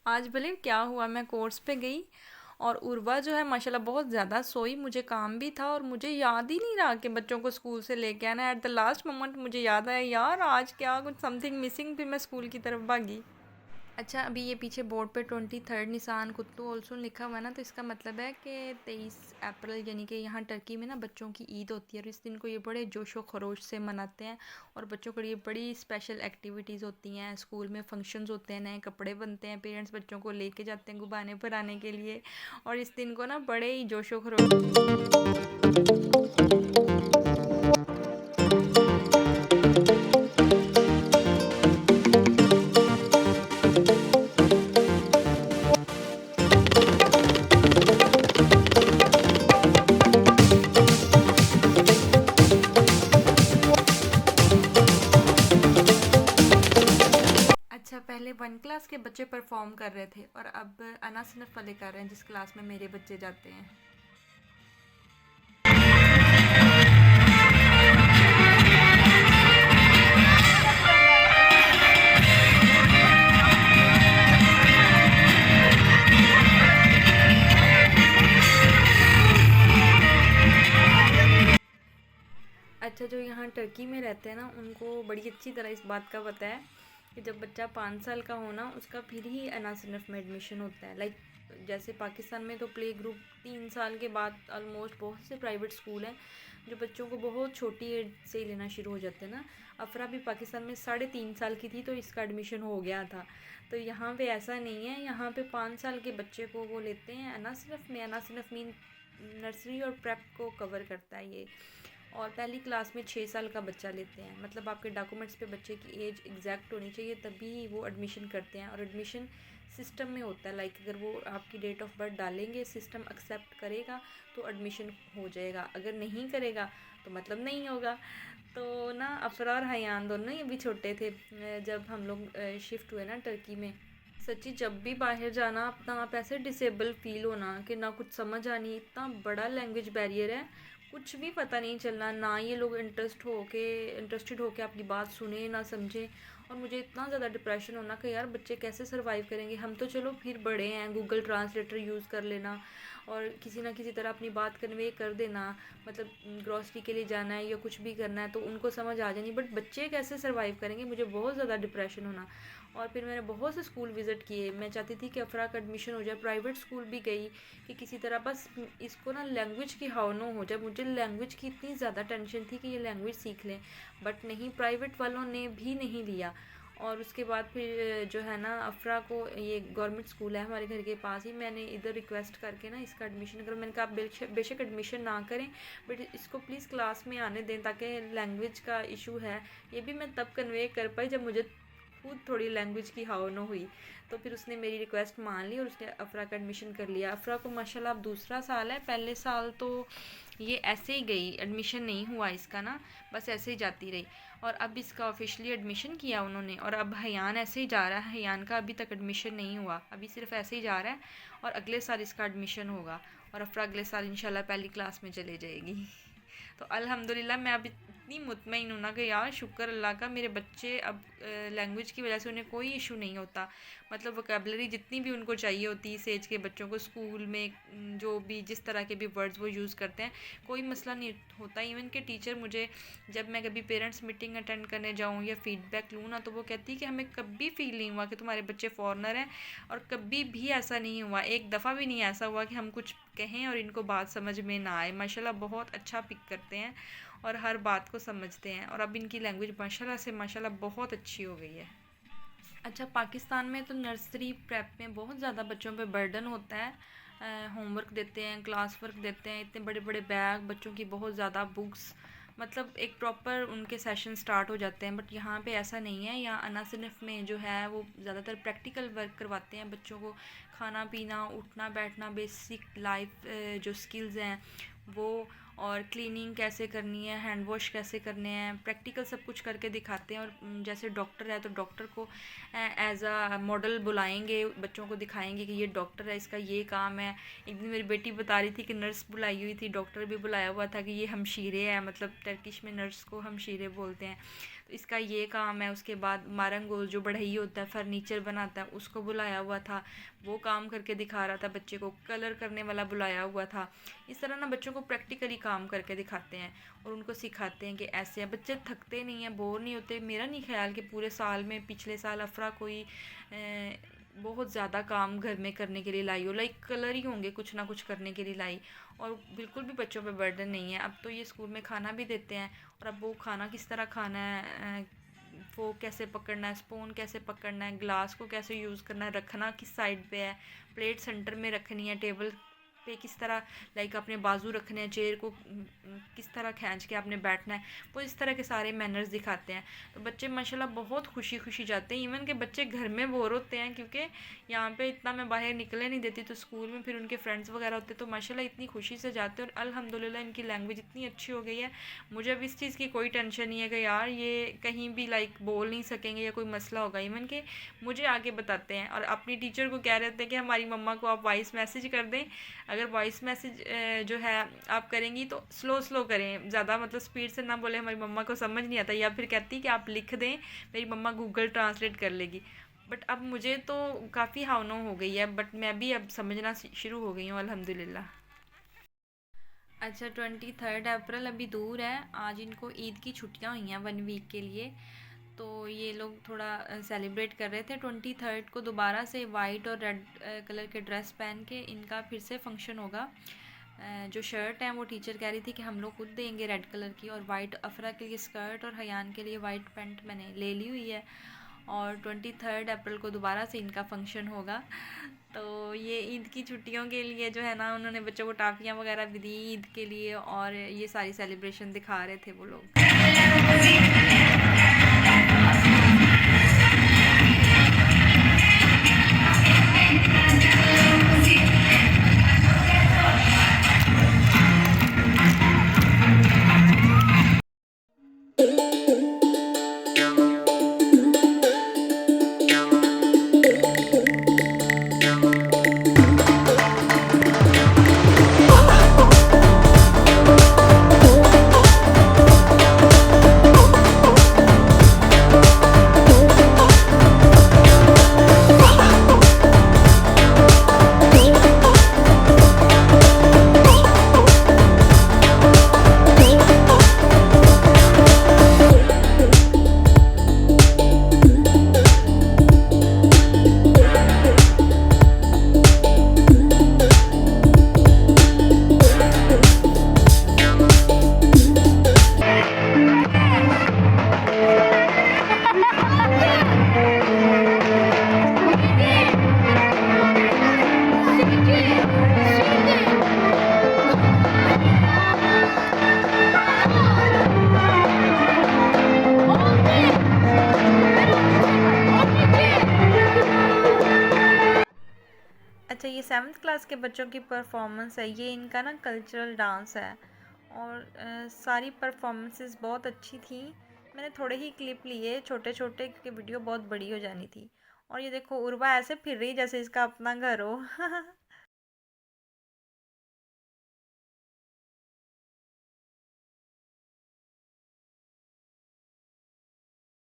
आज भले क्या हुआ, मैं कोर्स पे गई और उर्वा जो है माशाल्लाह बहुत ज़्यादा सोई। मुझे काम भी था और मुझे याद ही नहीं रहा कि बच्चों को स्कूल से लेके आना। एट द लास्ट मोमेंट मुझे याद आया, यार आज क्या कुछ समथिंग मिसिंग, फिर मैं स्कूल की तरफ भागी। अच्छा, अभी ये पीछे बोर्ड पे 23 निसान कुत्तू ऑल्सो लिखा हुआ है ना, तो इसका मतलब है कि 23 अप्रैल यानी कि यहाँ टर्की में ना बच्चों की ईद होती है और इस दिन को ये बड़े जोशो खरोश से मनाते हैं। और बच्चों के लिए बड़ी स्पेशल एक्टिविटीज़ होती हैं, स्कूल में फंक्शंस होते हैं, नए कपड़े बनते हैं, पेरेंट्स बच्चों को लेके जाते हैं गुब्बारे भराने के लिए। और इस दिन को ना बड़े ही जोशो खरोश। अच्छा, पहले 1 क्लास के बच्चे परफॉर्म कर रहे थे और अब अना सिनफ वाले कर रहे हैं, जिस क्लास में मेरे बच्चे जाते हैं। अच्छा, जो यहाँ टर्की में रहते हैं ना, उनको बड़ी अच्छी तरह इस बात का पता है कि जब बच्चा 5 साल का हो ना, उसका फिर ही अनासनफ में एडमिशन होता है। लाइक जैसे पाकिस्तान में तो प्ले ग्रुप 3 साल के बाद ऑलमोस्ट बहुत से प्राइवेट स्कूल हैं जो बच्चों को बहुत छोटी एज से ही लेना शुरू हो जाते हैं ना। अफरा भी पाकिस्तान में 3.5 साल की थी तो इसका एडमिशन हो गया था। तो यहाँ पे ऐसा नहीं है, यहाँ पे 5 साल के बच्चे को वो लेते हैं अनासनफ में। अनासनफ मीन नर्सरी और प्रेप को कवर करता है ये। और पहली क्लास में 6 साल का बच्चा लेते हैं, मतलब आपके डॉक्यूमेंट्स पे बच्चे की एज एग्जैक्ट होनी चाहिए तभी वो एडमिशन करते हैं। और एडमिशन सिस्टम में होता है, लाइक अगर वो आपकी डेट ऑफ बर्थ डालेंगे, सिस्टम एक्सेप्ट करेगा तो एडमिशन हो जाएगा, अगर नहीं करेगा तो मतलब नहीं होगा। तो ना अफरा और हयान दोनों ही अभी छोटे थे जब हम लोग शिफ्ट हुए ना टर्की में। सच्ची जब भी बाहर जाना अपना आप ऐसे डिसेबल फील होना कि ना कुछ समझ आनी, इतना बड़ा लैंग्वेज बैरियर है, कुछ भी पता नहीं चलना, ना ये लोग इंटरेस्टेड होके आपकी बात सुने ना समझे। और मुझे इतना ज़्यादा डिप्रेशन होना कि यार बच्चे कैसे सरवाइव करेंगे। हम तो चलो फिर बड़े हैं, गूगल ट्रांसलेटर यूज़ कर लेना और किसी ना किसी तरह अपनी बात कन्वे कर देना, मतलब ग्रॉसरी के लिए जाना है या कुछ भी करना है तो उनको समझ आ जानी, बट बच्चे कैसे सरवाइव करेंगे, मुझे बहुत ज़्यादा डिप्रेशन होना। और फिर मैंने बहुत से स्कूल विज़िट किए, मैं चाहती थी कि अफरा का एडमिशन हो जाए, प्राइवेट स्कूल भी गई कि किसी तरह बस इसको ना लैंग्वेज की हाव हो जाए। मुझे लैंग्वेज की इतनी ज़्यादा टेंशन थी कि ये लैंग्वेज सीख लें, बट नहीं, प्राइवेट वालों ने भी नहीं लिया। और उसके बाद फिर जो है ना अफरा को, ये गवर्नमेंट स्कूल है हमारे घर के पास ही, मैंने इधर रिक्वेस्ट करके ना इसका एडमिशन करो। मैंने कहा आप बेशक एडमिशन ना करें बट इसको प्लीज़ क्लास में आने दें, ताकि लैंग्वेज का इशू है ये भी मैं तब कन्वे कर पाई जब मुझे खुद थोड़ी लैंग्वेज की हाव न हुई। तो फिर उसने मेरी रिक्वेस्ट मान ली और उसने अफरा का एडमिशन कर लिया। अफरा को माशाल्लाह अब दूसरा साल है, पहले साल तो ये ऐसे ही गई, एडमिशन नहीं हुआ इसका ना, बस ऐसे ही जाती रही। और अब इसका ऑफिशियली एडमिशन किया उन्होंने और अब हयान ऐसे ही जा रहा है। हयान का अभी तक एडमिशन नहीं हुआ, अभी सिर्फ ऐसे ही जा रहा है और अगले साल इसका एडमिशन होगा। और अफरा अगले साल इंशाल्लाह पहली क्लास में चले जाएगी। तो अल्हम्दुलिल्लाह मैं अब इतनी मुतमईन हूँ ना कि यार शुक्र अल्लाह का, मेरे बच्चे अब लैंग्वेज की वजह से उन्हें कोई इशू नहीं होता। मतलब वोकेबलरी जितनी भी उनको चाहिए होती है इस एज के बच्चों को, स्कूल में जो भी जिस तरह के भी वर्ड्स वो यूज़ करते हैं कोई मसला नहीं होता। इवन के टीचर मुझे, जब मैं कभी पेरेंट्स मीटिंग अटेंड करने जाऊँ या फीडबैक लूँ ना, तो वो कहती है कि हमें कभी फील नहीं हुआ कि तुम्हारे बच्चे फॉरनर हैं। और कभी भी ऐसा नहीं हुआ, एक दफ़ा भी नहीं ऐसा हुआ कि हम कुछ कहें और इनको बात समझ में ना आए। माशाल्लाह बहुत अच्छा पिक करते हैं और हर बात को समझते हैं और अब इनकी लैंग्वेज माशाल्लाह से माशाल्लाह बहुत अच्छी हो गई है। अच्छा, पाकिस्तान में तो नर्सरी प्रेप में बहुत ज़्यादा बच्चों पे बर्डन होता है। होमवर्क देते हैं, क्लास वर्क देते हैं, इतने बड़े बड़े बैग, बच्चों की बहुत ज़्यादा बुक्स, मतलब एक प्रॉपर उनके सेशन स्टार्ट हो जाते हैं। बट यहाँ पे ऐसा नहीं है, यहाँ अनासिनफ में जो है वो ज़्यादातर प्रैक्टिकल वर्क करवाते हैं बच्चों को, खाना पीना उठना बैठना, बेसिक लाइफ जो स्किल्स हैं वो, और क्लीनिंग कैसे करनी है, हैंड वॉश कैसे करने हैं, प्रैक्टिकल सब कुछ करके दिखाते हैं। और जैसे डॉक्टर है तो डॉक्टर को एज अ मॉडल बुलाएंगे, बच्चों को दिखाएंगे कि ये डॉक्टर है, इसका ये काम है। एक दिन मेरी बेटी बता रही थी कि नर्स बुलाई हुई थी, डॉक्टर भी बुलाया हुआ था कि ये हमशीरे है, मतलब टर्किश में नर्स को हमशीरे बोलते हैं। तो इसका ये काम है। उसके बाद मारंगोल जो बढ़ई होता है, फर्नीचर बनाता है, उसको बुलाया हुआ था, वो काम करके दिखा रहा था बच्चे को। कलर करने वाला बुलाया हुआ था। इस तरह ना बच्चों को प्रैक्टिकली काम करके दिखाते हैं और उनको सिखाते हैं कि ऐसे है। बच्चे थकते नहीं हैं, बोर नहीं होते। मेरा नहीं ख्याल कि पूरे साल में पिछले साल अफरा कोई बहुत ज़्यादा काम घर में करने के लिए लाई हो। लाइक कलर ही होंगे कुछ ना कुछ करने के लिए लाई। और बिल्कुल भी बच्चों पे बर्डन नहीं है। अब तो ये स्कूल में खाना भी देते हैं, और अब वो खाना किस तरह खाना है, वो कैसे पकड़ना है, स्पून कैसे पकड़ना है, ग्लास को कैसे यूज़ करना है, रखना किस साइड पे है, प्लेट सेंटर में रखनी है, टेबल पे किस तरह लाइक अपने बाजू रखने हैं, चेयर को किस तरह खींच के आपने बैठना है, वो इस तरह के सारे मैनर्स दिखाते हैं। तो बच्चे माशाल्लाह बहुत खुशी खुशी जाते हैं। इवन के बच्चे घर में बोर होते हैं, क्योंकि यहाँ पे इतना मैं बाहर निकले नहीं देती, तो स्कूल में फिर उनके फ्रेंड्स वगैरह होते तो माशाल्लाह इतनी खुशी से जाते हैं। और अल्हम्दुलिल्लाह इनकी लैंग्वेज इतनी अच्छी हो गई है, मुझे अब इस चीज़ की कोई टेंशन नहीं है कि यार ये कहीं भी लाइक बोल नहीं सकेंगे या कोई मसला होगा। इवन के मुझे आगे बताते हैं और अपनी टीचर को कह रहे थे कि हमारी मम्मा को आप वॉइस मैसेज कर दें। अगर वॉइस मैसेज जो है आप करेंगी तो स्लो स्लो करें, ज़्यादा मतलब स्पीड से ना बोले, हमारी मम्मा को समझ नहीं आता। या फिर कहती कि आप लिख दें, मेरी मम्मा गूगल ट्रांसलेट कर लेगी। बट अब मुझे तो काफ़ी हावनो हो गई है, बट मैं भी अब समझना शुरू हो गई हूँ अल्हम्दुलिल्लाह। अच्छा, 23 अप्रैल अभी दूर है। आज इनको ईद की छुट्टियां हुई हैं 1 वीक के लिए। तो ये लोग थोड़ा सेलिब्रेट कर रहे थे। 23 को दोबारा से वाइट और रेड कलर के ड्रेस पहन के इनका फिर से फंक्शन होगा। जो शर्ट है वो टीचर कह रही थी कि हम लोग खुद देंगे रेड कलर की, और वाइट अफरा के लिए स्कर्ट और हयान के लिए वाइट पैंट मैंने ले ली हुई है। और 23 अप्रैल को दोबारा से इनका फंक्शन होगा। तो ये ईद की छुट्टियों के लिए जो है ना, उन्होंने बच्चों को टाफ़ियाँ वगैरह भी दी ईद के लिए, और ये सारी सेलिब्रेशन दिखा रहे थे वो लोग। अच्छा, ये 7th क्लास के बच्चों की परफॉर्मेंस है। ये इनका ना कल्चरल डांस है, और सारी परफॉर्मेंसेस बहुत अच्छी थी। मैंने थोड़े ही क्लिप लिए, छोटे छोटे, क्योंकि वीडियो बहुत बड़ी हो जानी थी। और ये देखो, उर्वा ऐसे फिर रही जैसे इसका अपना घर हो।